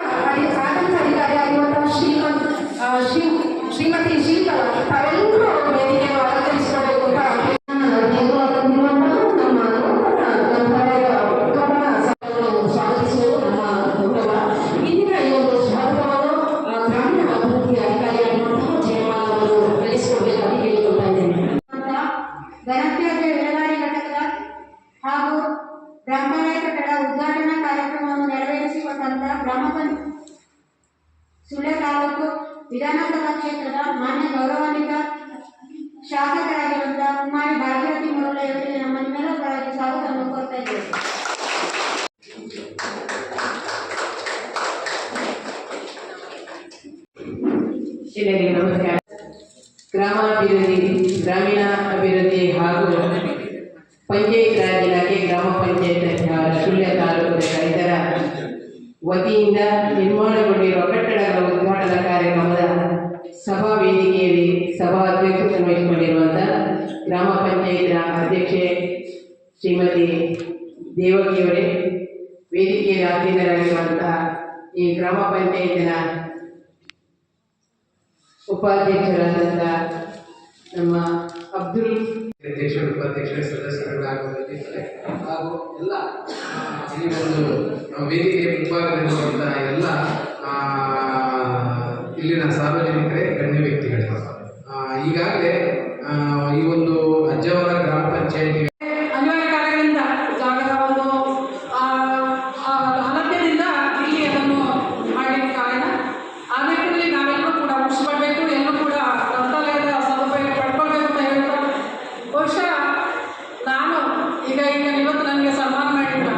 ಆಡಳಿತ ಅಧಿಕಾರಿ ಆಗಿರುವಂತಹ ಶ್ರೀಮತಿ ಶೀತಲ ತಾವೆಲ್ಲರೂ ವೇದಿಕೆಯನ್ನು ಅಲಂಕರಿಸಿಕೊಳ್ಳಬೇಕು ಅಂತ ಘನತ್ಯಾಜ್ಯ ವಿಲೇವಾರಿ ಘಟಕದ ಹಾಗೂ ಗ್ರಂಥಾಲಯ ಕಟ್ಟಡ ಉದ್ಘಾಟನಾ ಕಾರ್ಯಕ್ರಮವನ್ನು ನೆರವೇರಿಸಿಕೊಟ್ಟಂತಹ ಸುಳ್ಯ ತಾಲೂಕು ವಿಧಾನಸಭಾ ಕ್ಷೇತ್ರದ ಮಾನ್ಯ ಗೌರವಾನ್ವಿತ ಶಾಸಕರಾಗಿರುವಂತಹ ಕುಮಾರಿ ಭಾಗ್ಯವತಿ ಮುರುಳೆಯವರಿಗೆ ನಮ್ಮ ನಿಮ್ಮೆಲ್ಲರ ಪರವಾಗಿ ಸ್ವಾಗತವನ್ನು ಕೋರ್ತಾ ಇದ್ದೇವೆ. ನಮಸ್ಕಾರ. ಗ್ರಾಮಾಭಿವೃದ್ಧಿ, ಗ್ರಾಮೀಣ ಅಭಿವೃದ್ಧಿ ಹಾಗೂ ಪಂಚಾಯತ್ ರಾಜ್ ಇಲಾಖೆ ಗ್ರಾಮ ಪಂಚಾಯತ್ ಸುಳ್ಯ ತಾಲೂಕು ರೈತರ ವತಿಯಿಂದ ನಿರ್ಮಾಣಗೊಂಡಿರುವ ಕಟ್ಟಡಗಳ ಉದ್ಘಾಟನಾ ಕಾರ್ಯಕ್ರಮದ ಸಭಾ ವೇದಿಕೆಯಲ್ಲಿ ಸಭಾ ಅಧ್ಯಕ್ಷತೆ ವಹಿಸಿಕೊಂಡಿರುವಂತಹ ಗ್ರಾಮ ಪಂಚಾಯತ್ ಅಧ್ಯಕ್ಷೆ ಶ್ರೀಮತಿ ದೇವಕಿಯವರೇ, ವೇದಿಕೆಯಲ್ಲಿ ಆಸೀನರಾಗಿರುವಂತಹ ಈ ಗ್ರಾಮ ಪಂಚಾಯತಿನ ಉಪಾಧ್ಯಕ್ಷರಾದಂತಹ ನಮ್ಮ ಅಬ್ದುಲ್ ಅಧ್ಯಕ್ಷರು, ಉಪಾಧ್ಯಕ್ಷರು, ಸದಸ್ಯರುಗಳಾಗಿದ್ದಾರೆ ಹಾಗೂ ಎಲ್ಲ ಈ ಒಂದು ವೇದಿಕೆಯ ಮುಂಭಾಗದಲ್ಲಿರುವಂತಹ ಎಲ್ಲ ಇಲ್ಲಿನ ಸಾರ್ವಜನಿಕರೇ, ಗಣ್ಯ ವ್ಯಕ್ತಿಗಳೇ, ಈಗಾಗಲೇ ಈ ಒಂದು ಅಜ್ಜವರ ಗ್ರಾಮ ಪಂಚಾಯತಿ ಅನಿವಾರ್ಯ ಕಾರ್ಯಗಳಿಂದ ಜಾಗದ ಒಂದು ಅಲಭ್ಯದಿಂದ ಇಲ್ಲಿ ಅದನ್ನು ಮಾಡಲಿಕ್ಕೆ ಕಾರಣ. ಆ ನಿಟ್ಟಿನಲ್ಲಿ ನಾವೆಲ್ಲರೂ ಕೂಡ ಖುಷಿಪಡಬೇಕು, ಎಲ್ಲರೂ ಕೂಡ ಗ್ರಂಥಾಲಯದ ಸದುಪಯೋಗ ಪಡ್ಕೊಳ್ಬೇಕು ಅಂತ ಹೇಳ್ತಾ, ಬಹುಶಃ ನಾನು ಈಗ ಇವತ್ತು ನನಗೆ ಸನ್ಮಾನ ಮಾಡಿಲ್ಲ.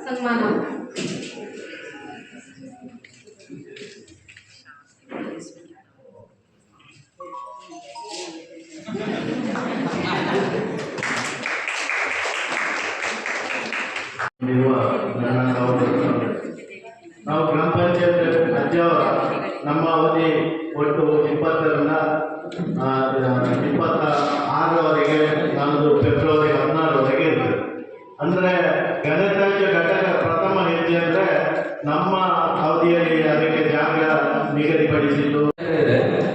ಸನ್ಮಾನ ನಾವು ಗ್ರಾಮ ಪಂಚಾಯತ್ ಅಜ್ಜವರ ನಮ್ಮ ಅವಧಿ ಒಟ್ಟು 20ರಿಂದ 26ರವರೆಗೆ, ನಮ್ಮದು ಫೆಬ್ರವರಿ 16ರವರೆಗೆ ಇರ್ತದೆ. ಅಂದರೆ ಘನತ್ಯಾಜ್ಯ ಘಟಕ ಪ್ರಥಮ ಹೆಜ್ಜೆ ಅಂದರೆ ನಮ್ಮ ಅವಧಿಯಲ್ಲಿ ಅದಕ್ಕೆ ಜಾಗ ನಿಗದಿಪಡಿಸಿದ್ದು.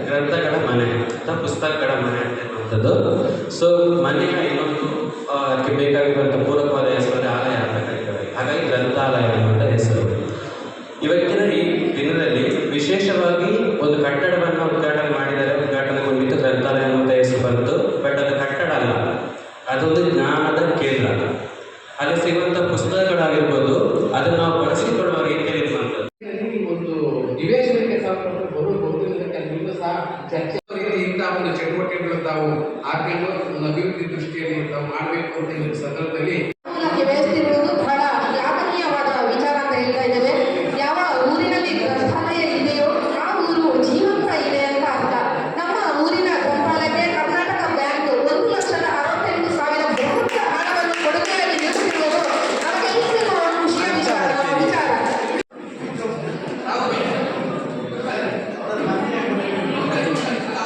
ಗ್ರಂಥಗಳ ಮನೆ ಅಥವಾ ಪುಸ್ತಕಗಳ ಮನೆ ಅನ್ನುವಂಥದ್ದು. ಸೊ ಮನೆಯ ಇನ್ನೊಂದು ಅದಕ್ಕೆ ಬೇಕಾಗಿರುವಂಥ ಪೂರಕವಾದ ಹೆಸರು ಆಲಯ ಅಂತ ಕರೀತಾರೆ. ಹಾಗಾಗಿ ಗ್ರಂಥಾಲಯ ಅನ್ನುವಂಥ ಹೆಸರು. ಇವತ್ತಿನ ಈ ದಿನದಲ್ಲಿ ವಿಶೇಷವಾಗಿ ಒಂದು ಕಟ್ಟಡವನ್ನು ಉದ್ಘಾಟನೆ ಮಾಡಿದರೆ, ಉದ್ಘಾಟನೆಗೊಂಡಿದ್ದು ಗ್ರಂಥಾಲಯ ಅನ್ನುವಂಥ ಹೆಸರು ಬಂತು. ಬಟ್ ಅದು ಕಟ್ಟಡ ಅಲ್ಲ, ಅದೊಂದು ಜ್ಞಾನದ ಕೇಂದ್ರ. ಅಲ್ಲಿ ಸಿಗುವಂಥ ಪುಸ್ತಕಗಳಾಗಿರ್ಬೋದು, ಅದನ್ನು ನಾವು ಬಳಸಿಕೊಳ್ಳುವ ರೀತಿಯಲ್ಲಿ ಇರುವಂಥದ್ದು. ಒಂದು ನಿವೇಶನಕ್ಕೆ ಬರುವುದಕ್ಕೆ ಅಲ್ಲಿಂದ ಸಹ ಚರ್ಚೆ ಇಂಥ ಒಂದು ಚಟುವಟಿಕೆಗಳು ತಾವು ಹಾಕೊಂಡು ಒಂದು ಅಭಿವೃದ್ಧಿ ದೃಷ್ಟಿಯಲ್ಲಿ ತಾವು ಮಾಡಬೇಕು ಅಂತ ಈ ಸಂದರ್ಭದಲ್ಲಿ ವ್ಯವಸ್ಥೆ ಇರುವುದು ಬಹಳ ಶ್ಲಾಘನೀಯವಾದ ವಿಚಾರ ಅಂತ ಹೇಳ್ತಾ ಇದ್ದೇವೆ. ಯಾವ ಊರಿನಲ್ಲಿ ಗ್ರಂಥಾಲಯ ಇದೆಯೋ ಆ ಊರು ಜೀವಂತ ಇದೆ ಅಂತ ಅರ್ಥ. ನಮ್ಮ ಊರಿನ ಗ್ರಂಥಾಲಯಕ್ಕೆ ಕರ್ನಾಟಕ ಬ್ಯಾಂಕ್ 1,68,000 ಬಹುಮುಖ್ಯ ಹಣವನ್ನು ಕೊಡುಗೆಯಾಗಿ ನೀಡುತ್ತಿರುವುದು ನಮಗೆ ಈಗಲೂ ಒಂದು ಖುಷಿಯ ವಿಚಾರ.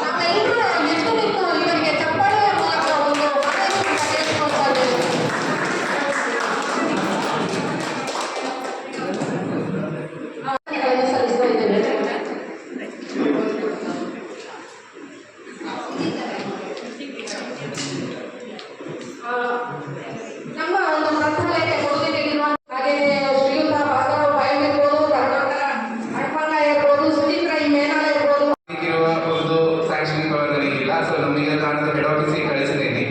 ನಾವೆಲ್ಲರೂ ಎಷ್ಟು ನಿಂತು ಇವರಿಗೆ ಚಪ್ಪಾಳೆಯ ಮೂಲಕ ಒಂದು ಆದೇಶವನ್ನು ತೆಗೆದುಕೊಳ್ತಾ ಇದ್ದೇವೆ. ಸಲ್ಲಿಸ್ತಾ ಇದ್ದೇವೆ. ನಮ್ಮ ಒಂದು ಗ್ರಂಥಾಲಯಕ್ಕೆ ಕೊಡುಗೆ ನೀಡಿರುವ ಹಾಗೆ ಶ್ರೀಯುತ ಭಾಗವತ್ ಬಾಯ್ ಇರ್ಬೋದು, ಕರ್ನಾಟಕ ಅಡ್ಪಾಲ ಇರ್ಬೋದು, ಸುಚಿತ್ರ ಮೇನಾಲ ಇರ್ಬೋದು. ಇರುವ ಒಂದು ಸ್ಯಾಂಕ್ಷನ್ ನನಗಿಲ್ಲ. ಸೊ ನಮಗೆ ನಾನು ಹೆಡ್ ಆಫೀಸಿಗೆ ಕಳಿಸಿದ್ದೀನಿ.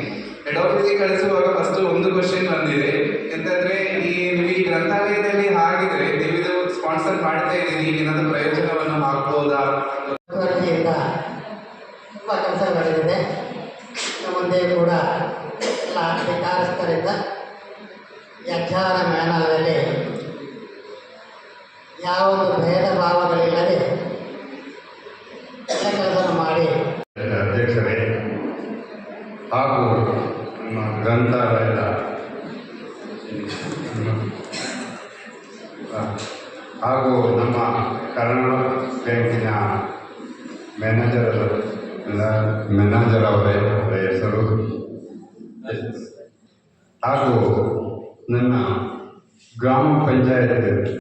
ಹೆಡ್ ಆಫೀಸಿಗೆ ಕಳಿಸುವಾಗ ಫಸ್ಟ್ ಒಂದು ಕ್ವಶನ್ ಬಂದಿದೆ. ಎಂತಂದ್ರೆ ನೀವು ಈ ಗ್ರಂಥಾಲಯದಲ್ಲಿ ಆಗಿದ್ರೆ ನೀವು ಇದು ಸ್ಪಾನ್ಸರ್ ಮಾಡ್ತಾ ಇದ್ದೀರಿ, ಈಗ ಏನಾದರೂ ಪ್ರಯೋಜನವನ್ನು ಹಾಕ್ಬೋದಾ? ವರದಿಯಿಂದ ತುಂಬ ಕೆಲಸ ನಡೆದಿದೆ. ಮುಂದೆ ಕೂಡ ಎಲ್ಲ ಅಧಿಕಾರಸ್ಥರಿಂದ ಯಜ್ಞಾನ ಮ್ಯಾನದಲ್ಲಿ ಯಾವೊಂದು ಭೇದ ಭಾವಗಳಿಲ್ಲದೆ ಎಲ್ಲ ಕೆಲಸ ಮಾಡಿ ಅಧ್ಯಕ್ಷರೇ ಹಾಗೂ ನಮ್ಮ ಗ್ರಂಥಾಲಯದ ಹಾಗೂ ನಮ್ಮ ಕನ್ನಡ ಬ್ಯಾಂಕಿನ ಮ್ಯಾನೇಜರ್ ಅವರ ಹೆಸರು ಹಾಗೂ ನನ್ನ ಗ್ರಾಮ ಪಂಚಾಯತ್